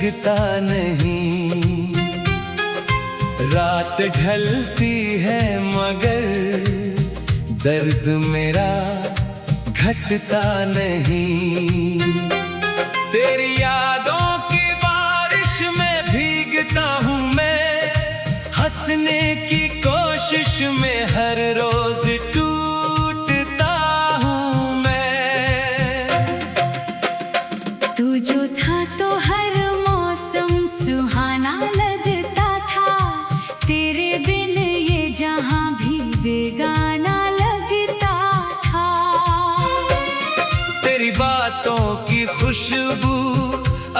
लगता नहीं। रात ढलती है मगर दर्द मेरा घटता नहीं। तेरी यादों की बारिश में भीगता हूँ मैं, हंसने की कोशिश में हर रोज टूटता हूँ मैं। तू जो था तो हर मौसम सुहाना लगता था, तेरे बिन ये जहां भी बेगाना लगता था। तेरी बातों की खुशबू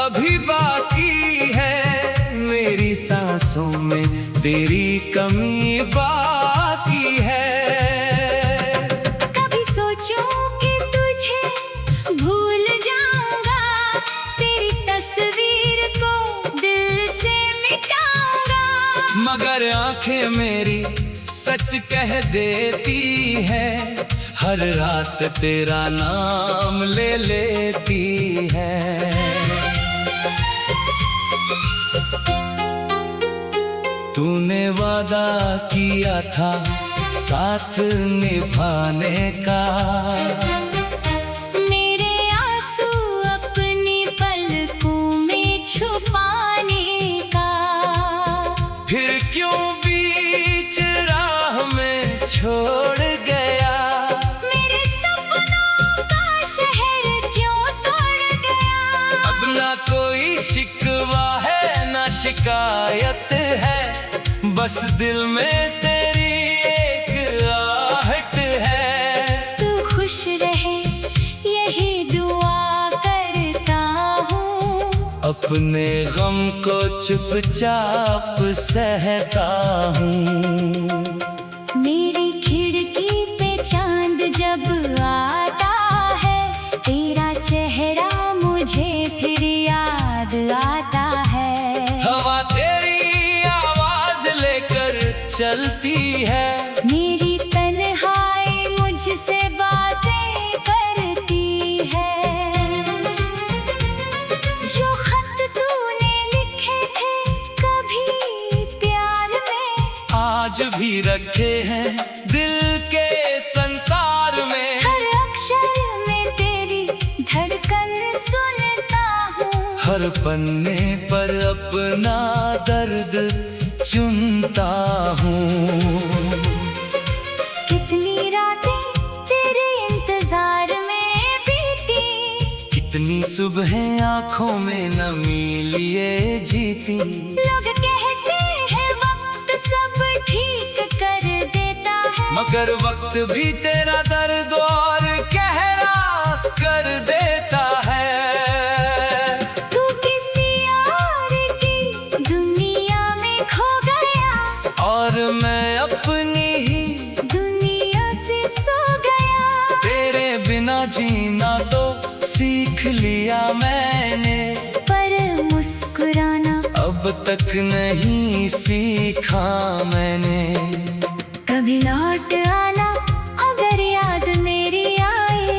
अभी बाकी है, मेरी सांसों में तेरी कमी बाकी है। कभी सोचूं कि तुझे भूल जाऊंगा, तेरी तस्वीर को दिल से मिटाऊंगा, मगर आंखें मेरी सच कह देती है, हर रात तेरा नाम ले लेती है। तूने वादा किया था साथ निभाने का, मेरे आंसू अपनी पलकों में छुपाने का, फिर क्यों बीच राह में छोड़ गया, मेरे सपनों का शहर क्यों तोड़ गया। अब ना कोई शिकवा है ना शिकायत है, बस दिल में तेरी एक आहट है। तू खुश रहे यही दुआ करता हूँ, अपने गम को चुपचाप सहता हूँ। मेरी खिड़की पे चांद जब आता है, तेरा चेहरा मुझे फिर याद आता है। हवा तेरी आवाज लेकर चलती है, मेरी तन्हाई मुझसे बातें करती है। जो खत तूने लिखे थे कभी प्यार में, आज भी रखे हैं दिल के संसार में। हर अक्षर में तेरी धड़कन सुनता हूँ, हर पन्ने पर अपना दर्द चुनता हूँ। कितनी रातें तेरे इंतजार में बीती, कितनी सुबह आंखों में नमी लिए जीती। लोग कहते हैं वक्त सब ठीक कर देता है, मगर वक्त भी तेरा दर्द और गहरा कर देता है। तू किसी और की दुनिया में खो गया, और मैं अपनी ही दुनिया से सो गया। तेरे बिना जीना तो सीख लिया मैंने, पर मुस्कुराना अब तक नहीं सीखा मैंने। कभी लौट आना अगर याद मेरी आए,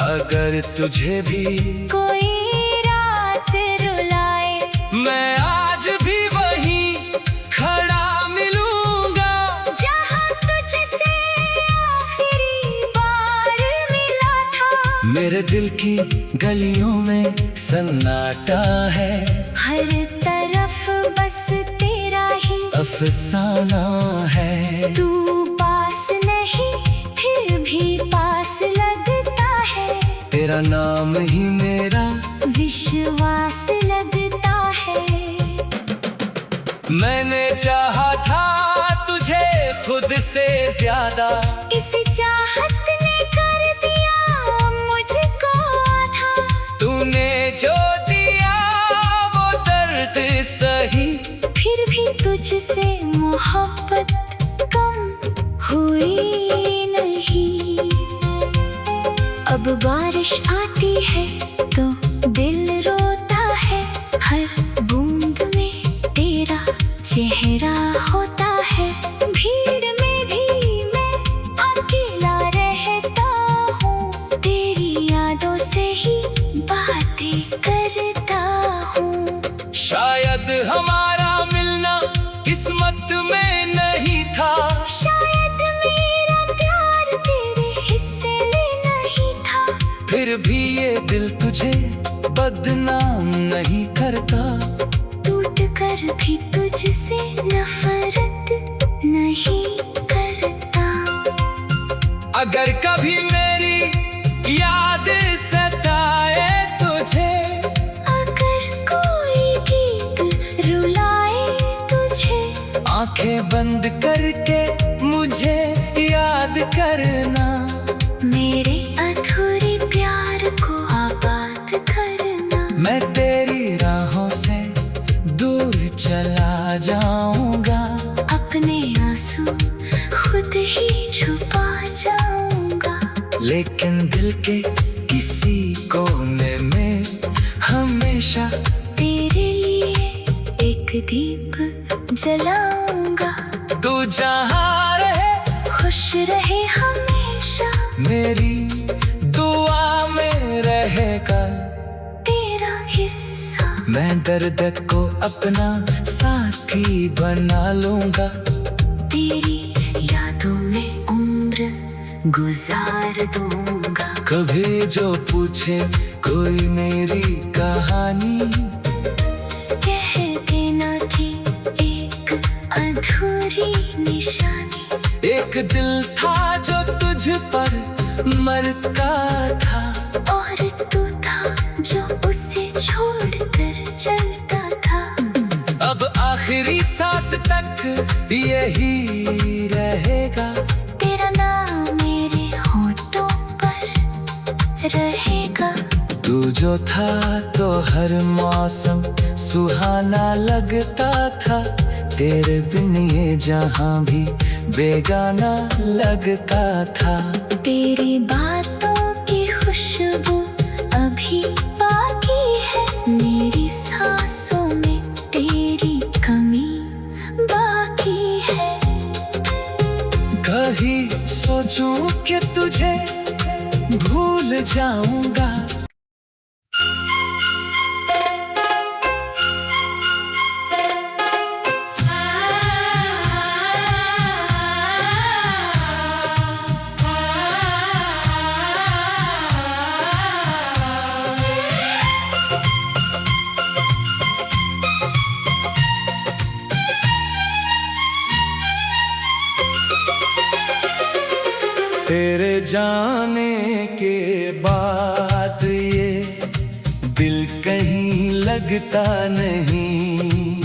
अगर तुझे भी कोई रात रुलाए, मैं आज भी वहीं खड़ा मिलूंगा, जहाँ तुझसे आखिरी बार मिला था। मेरे दिल की गलियों में सन्नाटा है, हर तरफ बस तेरा ही अफसाना है। तू पास नहीं फिर भी पास लगता है, तेरा नाम ही मेरा विश्वास लगता है। मैंने चाहा था तुझे खुद से ज्यादा, इस चाहत ने कर दिया मुझको आधा। तूने जो दिया वो दर्द सही, फिर भी तुझसे मोहब्बत कम हुई नहीं। अब बारिश आती है तो दिल रोता है, हर बूंद में तेरा चेहरा होता है। भीड़ में भी मैं अकेला रहता हूँ, तेरी यादों से ही बातें करता हूँ। भी ये दिल तुझे बदनाम नहीं करता। टूट कर भी तुझसे नफरत नहीं करता। अगर कभी मेरी याद सताए तुझे, अगर कोई गीत रुलाए तुझे, आंखें बंद करके मुझे याद करना। मेरे अधूरे प्यार को आबाद करना। मैं तेरी राहों से दूर चला जाऊंगा, अपने आंसू खुद ही छुपा जाऊंगा। लेकिन दिल के किसी कोने में हमेशा तेरे लिए एक दीप जलाऊंगा। तू जहाँ रहे खुश रहे हमेशा, मेरी दुआ में रहेगा तेरा हिस्सा। मैं दर्द को अपना साथी बना लूंगा, तेरी यादों में उम्र गुजार दूंगा। कभी जो पूछे कोई मेरी कहानी, कह देना थी एक अधूरी निशानी। एक दिल था जो तुझ पर मरता था, और तू था जो उसे छोड़कर चलता था। अब आखिरी सांस तक यही रहेगा, तेरा नाम मेरे होठों पर रहेगा। तू जो था तो हर मौसम सुहाना लगता था, तेरे बिन ये जहां भी बेगाना लगता था। तेरी बातों की खुशबू अभी बाकी है, मेरी सांसों में तेरी कमी बाकी है। कहीं सोचूं कि तुझे भूल जाऊंगा, तेरे जाने के बाद ये दिल कहीं लगता नहीं।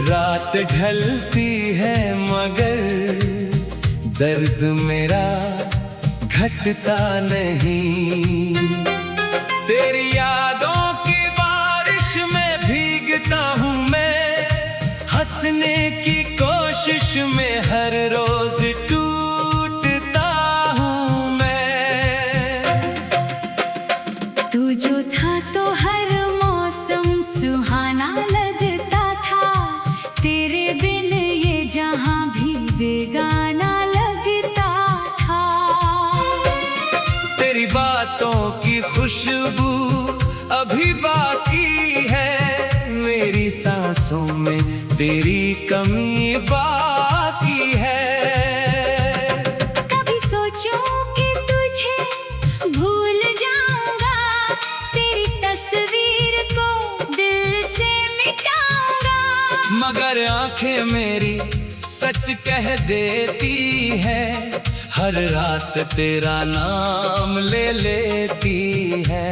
रात ढलती है मगर दर्द मेरा घटता नहीं। तेरी यादों की बारिश में भीगता हूँ मैं, हंसने की कोशिश में हर रोज टूटता हूँ मैं। तू जो था तो हर मौसम सुहाना लगता था, तेरे बिन ये जहां भी बेगाना लगता था। तेरी बातों की खुशबू अभी बाकी है, मेरी सांसों में तेरी कमी बाकी है। कभी सोचूं कि तुझे भूल जाऊंगा, तेरी तस्वीर को दिल से मिटाऊंगा। मगर आंखें मेरी सच कह देती है, हर रात तेरा नाम ले लेती है।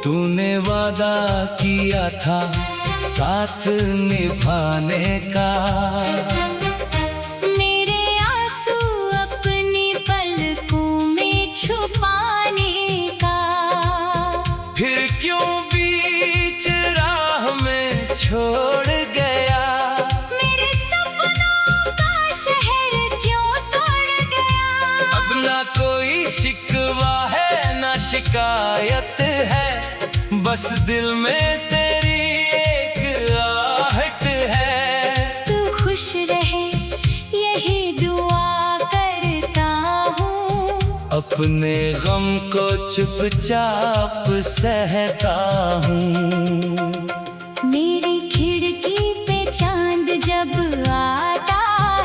तूने वादा किया था साथ निभाने का, मेरे आंसू अपनी पलकों में छुपाने का। फिर क्यों बीच राह में छोड़ गया, मेरे सपनों का शहर क्यों तोड़ गया। अब ना कोई शिकवा है ना शिकायत है, बस दिल में तेरी एक आहट है। तू खुश रहे यही दुआ करता हूँ, अपने गम को चुपचाप सहता हूँ। मेरी खिड़की पे चांद जब आता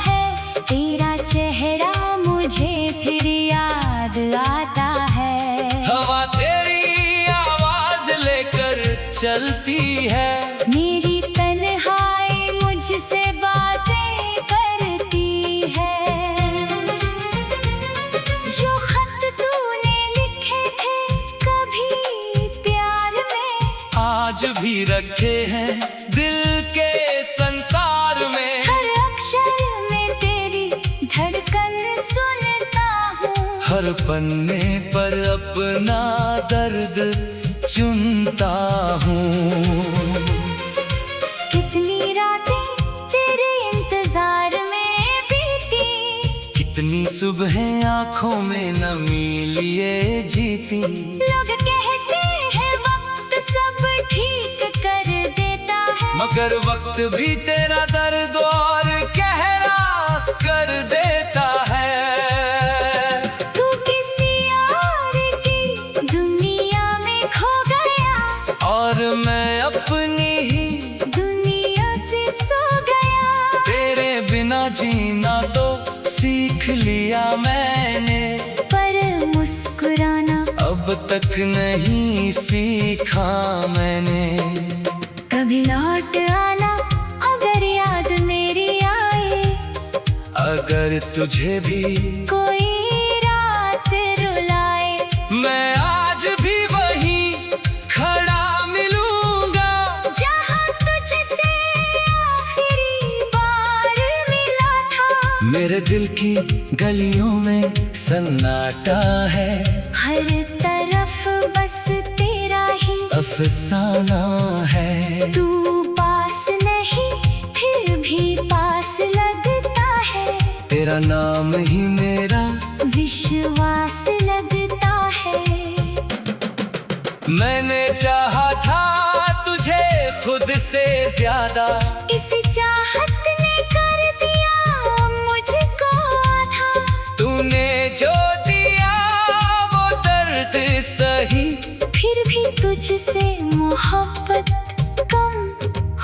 है, तेरा चेहरा रखे हैं दिल के संसार में। हर अक्षर में तेरी धड़कन सुनता हूँ, हर पन्ने पर अपना दर्द चुनता हूँ। कितनी रातें तेरे इंतजार में बीती, कितनी सुबहें आँखों में नमी लिए जीती। लोग कहते हैं वक्त सब ठीक कर देता है, मगर वक्त भी तेरा दर्द और गहरा कर देता है। तू किसी और की दुनिया में खो गया, और मैं अपनी ही दुनिया से सो गया। तेरे बिना जीना तो सीख लिया मैंने, पर मुस्कुराना अब तक नहीं सीखा मैंने। कभी लौट आना अगर याद मेरी आए, अगर तुझे भी कोई रात रुलाए। मैं आज भी वहीं खड़ा मिलूंगा, जहाँ तुझसे आखिरी बार मिला था। मेरे दिल की गलियों में सन्नाटा है, हर तरफ बस तेरा ही अफसाना है। तू पास नहीं फिर भी पास लगता है, तेरा नाम ही मेरा विश्वास लगता है। मैंने चाहा था तुझे खुद से ज्यादा, इस चाहत ने कर दिया मुझको आधा। तूने जो दिया वो दर्द सही, फिर भी तुझसे मोहब्बत कम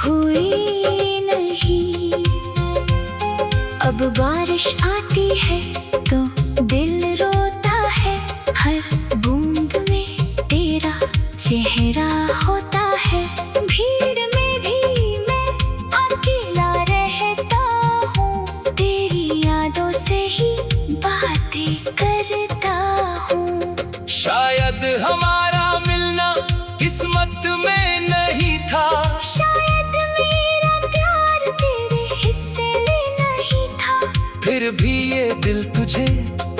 हुई नहीं। अब बारिश आती है तो दिल रोता है, हर बूंद में तेरा चेहरा होता है। भीड़ में भी मैं अकेला रहता हूँ, तेरी यादों से ही बातें करता हूँ। शायद हमारा मिलना किस्मत में नहीं था, शायद मेरा प्यार तेरे हिस्से में नहीं था। फिर भी ये दिल तुझे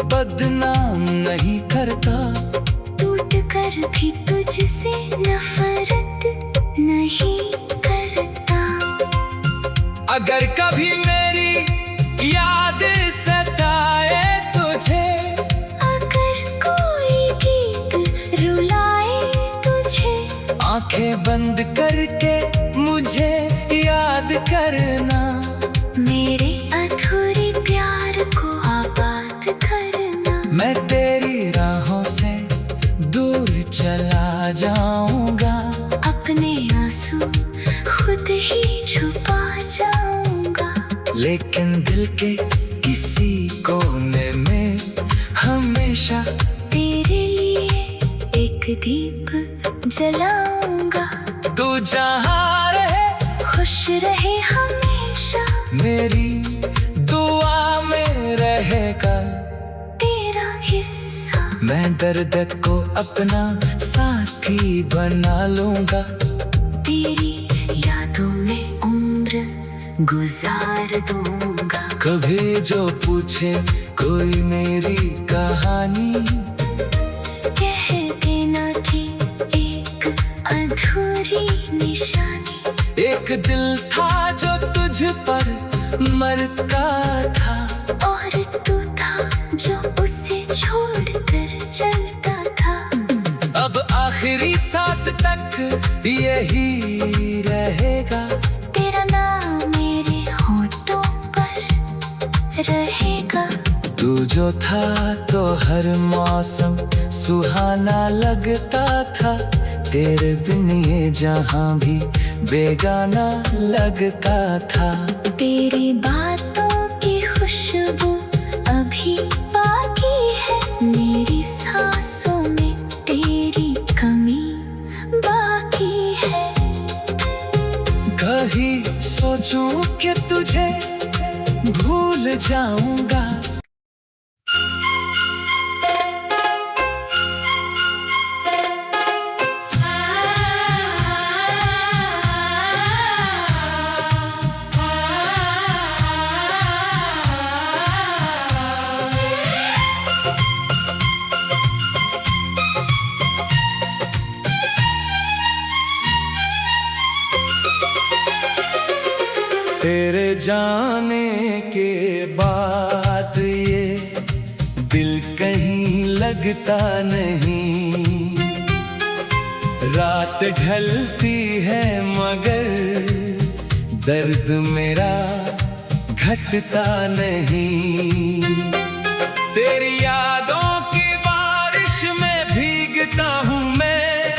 बदनाम नहीं करता। टूट कर भी तुझसे नफरत नहीं करता। अगर कभी मेरी याद सताए तुझे, अगर कोई गीत रुलाए तुझे, आंखें बंद करके मुझे याद करना। मेरे अधूरे प्यार को आबाद करना। मैं तेरी राहों से दूर चला जाऊंगा, अपने आंसू खुद ही छुपा जाऊंगा। लेकिन दिल के किसी कोने में हमेशा तेरे लिए एक दीप जलाऊंगा। तू जहाँ रहे खुश रहे हमेशा, मेरी दुआ में रहेगा तेरा हिस्सा। मैं दर्द को अपना साथी बना लूंगा, तेरी यादों में उम्र गुजार दूंगा। कभी जो पूछे कोई मेरी कहानी, कह देना थी एक अधूरी निशानी। एक दिल था जो तुझ पर मरता था, और तू था जो उसे छोड़कर चलता था। अब आखिरी सांस तक यही रहेगा, तेरा नाम मेरे होठों पर रहेगा। तू जो था तो हर मौसम सुहाना लगता था, तेरे बिन ये जहां भी बेगाना लगता था। तेरी बातों की खुशबू अभी बाकी है, मेरी सांसों में तेरी कमी बाकी है। कहीं सोचूं कि तुझे भूल जाऊंगा, जाने के बाद ये दिल कहीं लगता नहीं। रात ढलती है मगर दर्द मेरा घटता नहीं। तेरी यादों की बारिश में भीगता हूँ मैं,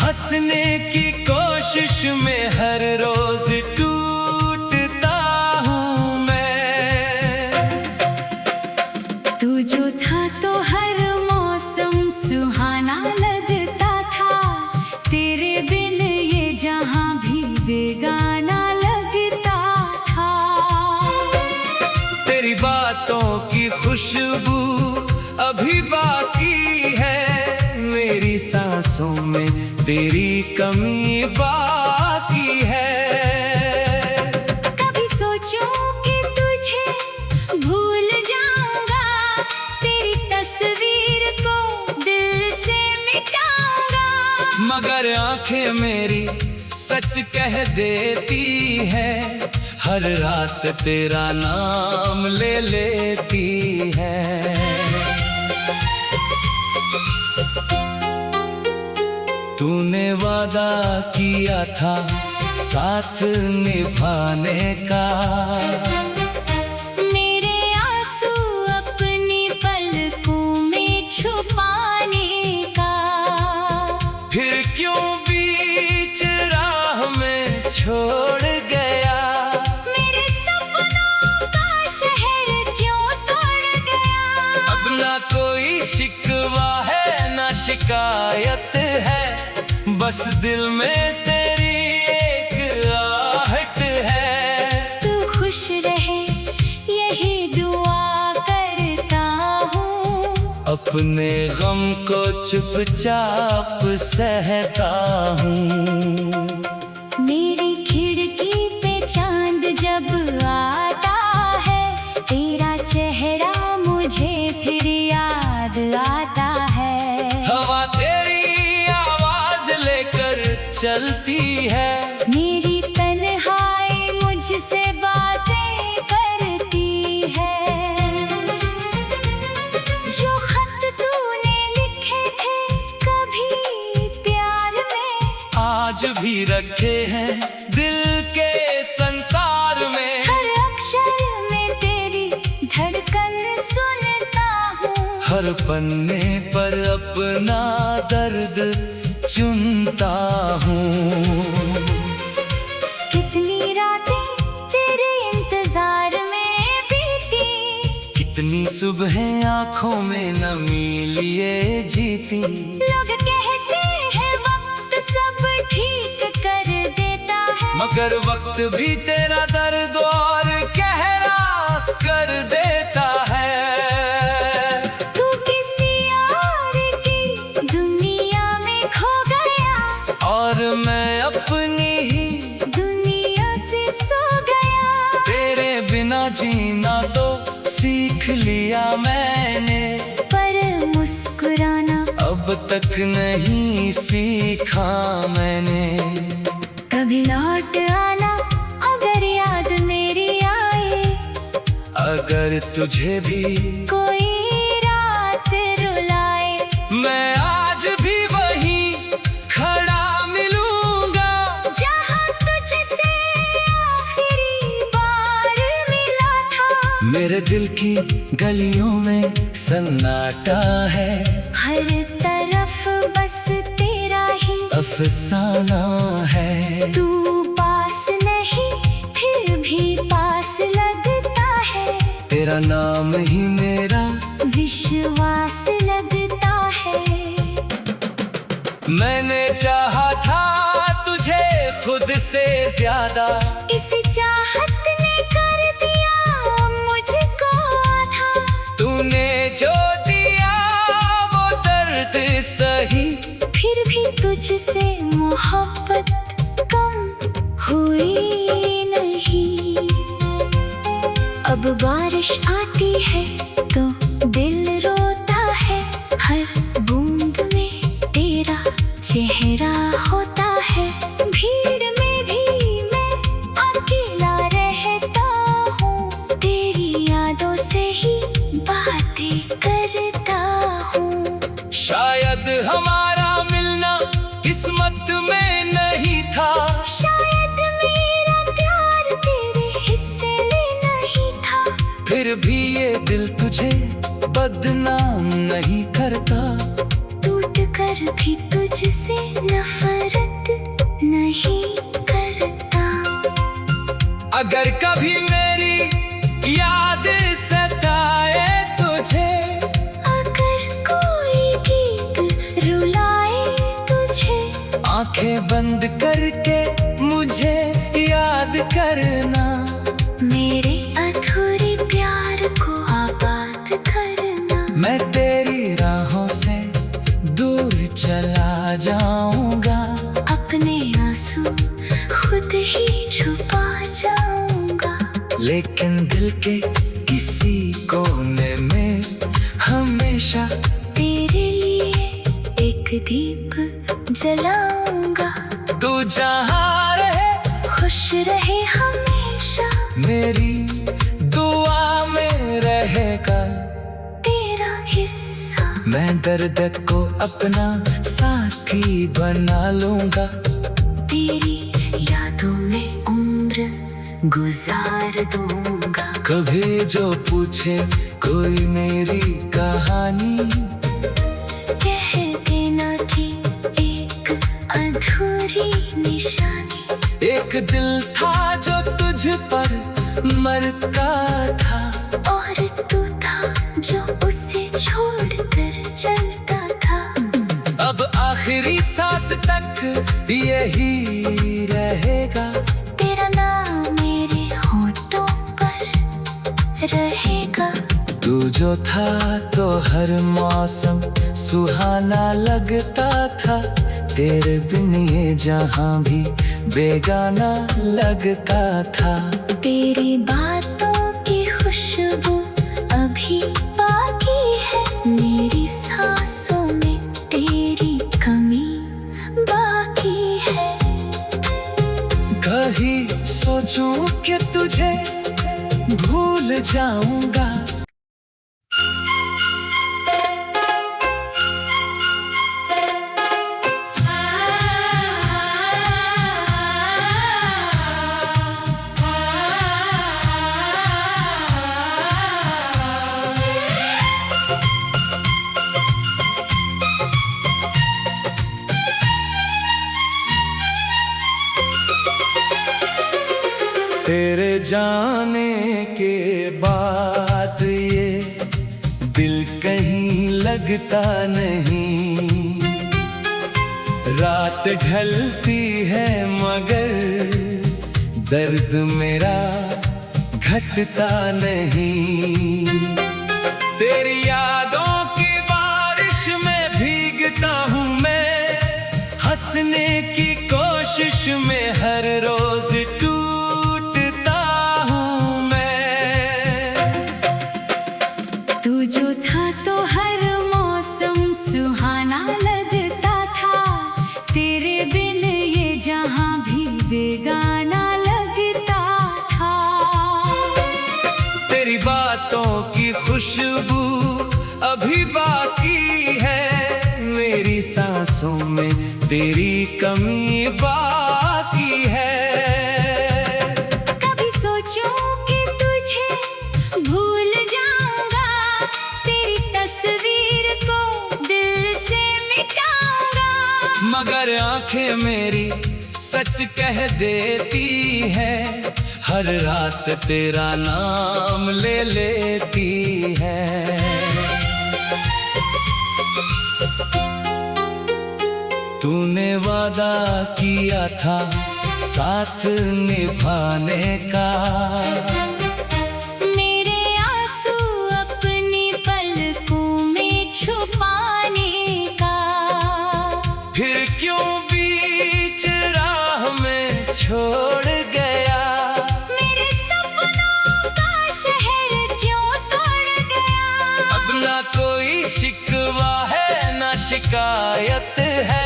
हंसने की कोशिश में हर रोज टूटता हूँ मैं। तू जो था तो हर मौसम सुहाना लगता था, तेरे बिन ये जहां भी बेगाना लगता था। तेरी बातों की खुशबू अभी बाकी है, मेरी सांसों में तेरी कमी बाकी है। कभी सोचूं कि तुझे भूल जाऊंगा, तेरी तस्वीर को दिल से मिटाऊंगा। मगर आंखें मेरी सच कह देती है, हर रात तेरा नाम ले लेती है। तूने वादा किया था साथ निभाने का, मेरे आंसू अपनी पलकों में छुपाने का। फिर क्यों बीच राह में छोड़ गया, मेरे सपनों का शहर क्यों तोड़ गया। अब ना कोई शिकवा है ना शिकायत है, बस दिल में तेरी एक आहट है। तू खुश रहे यही दुआ करता हूँ, अपने गम को चुपचाप सहता हूँ। मेरी खिड़की पे चांद जब आता है, तेरा चेहरा मुझे फिर याद आता है। हवा तेरी आवाज लेकर चलती है, मेरी तन्हाई मुझसे बातें करती है। जो खत तूने लिखे थे कभी प्यार में, आज भी रखे हैं दिल के संसार में। हर अक्षर में तेरी धड़कन सुनता हूँ, हर पन्ने पर अपना दर्द चुनता हूँ। कितनी रातें तेरे इंतजार में बीती, कितनी सुबह आंखों में नमी लिए जीती। लोग कहते हैं वक्त सब ठीक कर देता है, मगर वक्त भी तेरा दर्द और गहरा कर देता है। तू किसी और की दुनिया में खो गया, और मैं अपनी ही दुनिया से सो गया। तेरे बिना जीना तो सीख लिया मैंने, पर मुस्कुराना अब तक नहीं सीखा मैंने। कभी लौट आना अगर याद मेरी आए, अगर तुझे भी कोई रात रुलाए। मैं आज भी वहीं खड़ा मिलूंगा, जहाँ तुझसे आखिरी बार मिला था। मेरे दिल की गलियों में सन्नाटा है, हर तरफ बस तेरा ही अफसाना है। तू पास नहीं फिर भी पास लगता है, तेरा नाम ही मेरा विश्वास लगता है। मैंने चाहा था तुझे खुद से ज्यादा, इस चाहत ने कर दिया मुझको आधा। तूने जो दिया वो दर्द सही, फिर भी तुझसे मोहब्बत कम हुई नहीं। अब बारिश आती है तो दिल रोता है, हर बूंद में तेरा चेहरा होता है। भीड़ में भी मैं अकेला रहता करता हूँ। शायद हमारा मिलना किस्मत में नहीं था, शायद मेरा प्यार तेरे हिस्से में नहीं था। फिर भी ये दिल तुझे बदनाम नहीं करता। टूट कर भी तुझसे नफरत नहीं करता। अगर कभी मेरी याद सताए तुझे, अगर कोई गीत रुलाए तुझे, आंखें बंद करके मुझे याद करना। मेरे अधूरे प्यार को आबाद करना। मैं तेरी राहों से दूर चला जाऊंगा, अपने आंसू खुद ही छुपा जाऊंगा। लेकिन दिल के किसी कोने में हमेशा तेरे लिए एक दीप जलाऊंगा। तू जहाँ रहे खुश रहे हमेशा, मेरी दुआ में रहेगा तेरा हिस्सा। मैं दर्द को अपना साथी बना लूंगा, तेरी यादों में उम्र गुजार दूंगा। कभी जो पूछे कोई मेरी कहानी, कह देना थी एक अधूरी निशानी। एक दिल था जो तुझ पर मरता था, और तू था जो उसे छोड़कर चलता था। अब आखिरी सांस तक यही रहेगा, तेरा नाम मेरे होठों पर रहेगा। तू जो था तो हर मौसम सुहाना लगता था, तेरे बिन ये जहां भी बेगाना लगता था। तेरी बातों की खुशबू अभी बाकी है, मेरी सांसों में तेरी कमी बाकी है। कहीं सोचूं कि तुझे भूल जाऊंगा, तेरे जाने के बाद ये दिल कहीं लगता नहीं। रात ढलती है मगर दर्द मेरा घटता नहीं। तेरी यादों की बारिश में भीगता हूँ मैं, हंसने की कोशिश में हर रोज टूटता हूँ मैं। तू जो था तो हर मौसम सुहाना लगता था, तेरे बिन ये जहां भी बेगाना लगता था। तेरी बातों की खुशबू अभी बाकी है, मेरी सांसों में तेरी कमी बाकी है। कभी सोचूं कि तुझे भूल जाऊंगा, तेरी तस्वीर को दिल से मिटाऊंगा। मगर आंखें मेरी सच कह देती है, हर रात तेरा नाम ले लेती है। तूने वादा किया था साथ निभाने का, मेरे आंसू अपनी पलकों में छुपाने का। फिर क्यों बीच राह में छोड़ गया, मेरे सपनों का शहर क्यों तोड़ गया। अब ना कोई शिकवा है ना शिकायत है,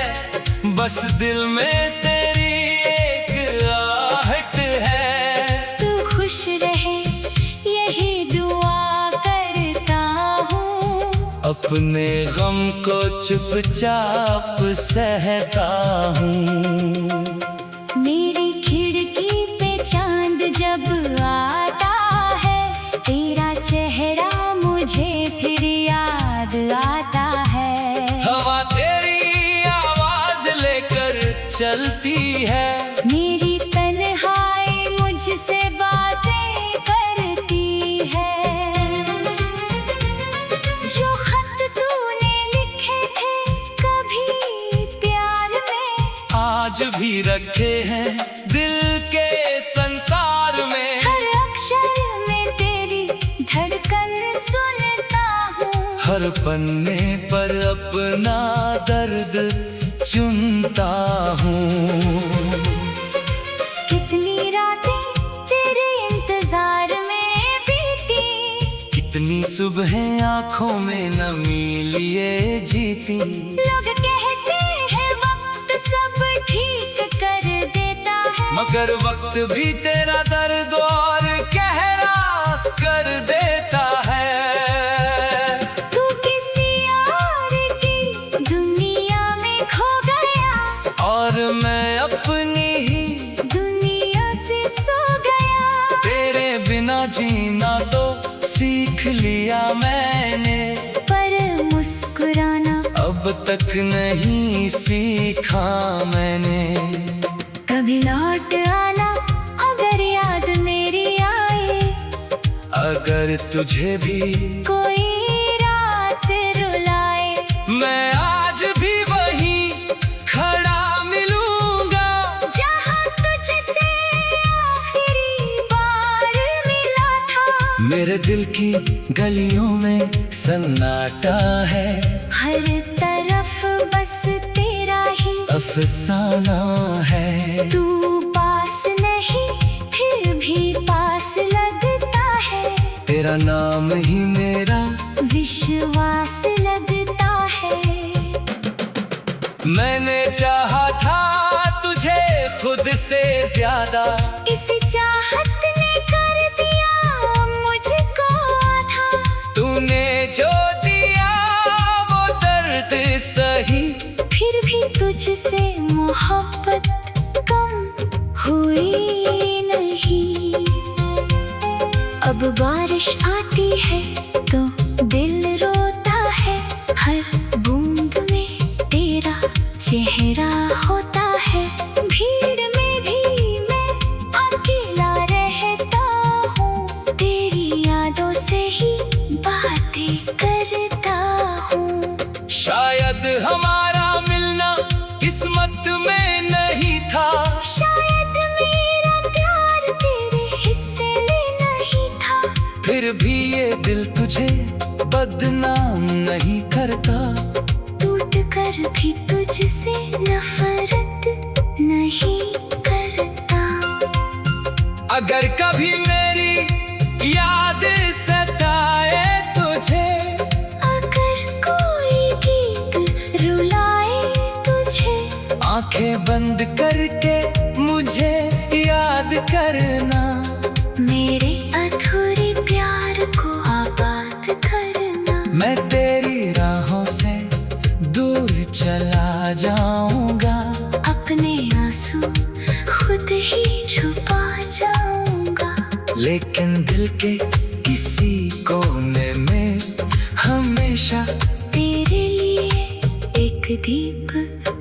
बस दिल में तेरी एक आहट है। तू खुश रहे यही दुआ करता हूँ, अपने गम को चुपचाप सहता हूँ। मेरी खिड़की पे चांद जब आता है, तेरा चेहरा मुझे फिर याद आता है। हवा तेरी आवाज लेकर चलती है, मेरी तन्हाई मुझसे बातें करती है। जो खत तूने लिखे थे कभी प्यार में, आज भी रखे हैं दिल के संसार में। हर अक्षर में तेरी धड़कन सुनता हूँ, हर पन्ने पर अपना दर्द चुनता हूँ। कितनी रातें तेरे इंतजार में बीती, कितनी सुबह आँखों में नमी लिए जीती। लोग कहते हैं वक्त सब ठीक कर देता है, मगर वक्त भी तेरा दर्द और गहरा कर देता है। तू किसी और की दुनिया में खो गया, और मैं अपनी ही दुनिया से सो गया। तेरे बिना जीना तो सीख लिया मैंने, पर मुस्कुराना अब तक नहीं सीखा मैंने। कभी लौट आना अगर याद मेरी आए, अगर तुझे भी कोई रात रुलाए। मैं आज भी वहीं खड़ा मिलूंगा, जहाँ तुझसे आखिरी बार मिला था। मेरे दिल की गलियों में सन्नाटा है, हर तरफ बस तेरा ही अफसाना है। तू पास नहीं फिर भी पास लगता है, तेरा नाम ही मेरा विश्वास लगता है। मैंने चाहा था तुझे खुद से ज्यादा, इस चाहत ने कर दिया मुझको आधा। तूने जो दिया वो दर्द सही, फिर भी तुझसे मोहब्बत कम हुई नहीं। अब बारिश आती है तो दिल रोता है, हर बूंद में तेरा चेहरा होता है। भीड़ में भी मैं अकेला रहता हूँ, तेरी यादों से ही बातें करता हूँ। शायद हमारा मिलना किस्मत में नहीं था, शायद मेरा प्यार तेरे हिस्से में नहीं था। फिर भी ये दिल तुझे बदनाम नहीं करता। टूट कर भी तुझसे नफरत नहीं करता। अगर कभी मेरी याद सताए तुझे, अगर कोई गीत रुलाए तुझे, आंखें बंद करके मुझे याद करना। मेरे अधूरे प्यार को आबाद करना। मैं तेरी राहों से दूर चला जाऊंगा, अपने आंसू खुद ही छुपा जाऊंगा। लेकिन दिल के किसी कोने में हमेशा तेरे लिए एक दीप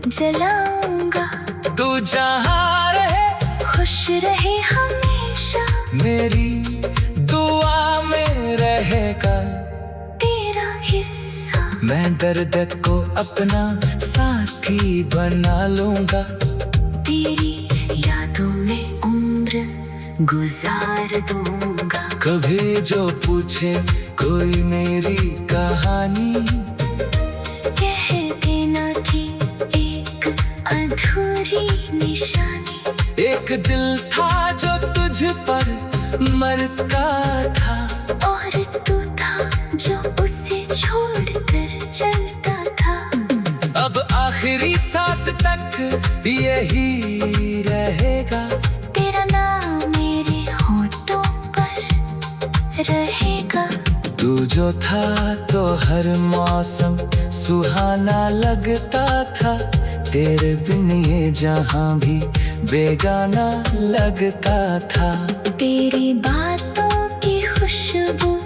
जलाऊंगा। तू जहाँ रहे खुश रहे हमेशा, मेरी दुआ में रहेगा तेरा हिस्सा। मैं दर्द को अपना साथी बना लूंगा, तेरी यादों में उम्र गुजार दूंगा। कभी जो पूछे कोई मेरी कहानी, कह देना थी एक अधूरी निशानी। एक दिल था जो तुझ पर मरता था, और तू था जो उसे छोड़कर चलता था। अब आखिरी सांस तक यही रहेगा, तेरा नाम मेरे होठों पर रहेगा। तू जो जो था तो हर मौसम सुहाना लगता था, तेरे बिन ये जहां भी बेगाना लगता था। तेरी बातों की खुशबू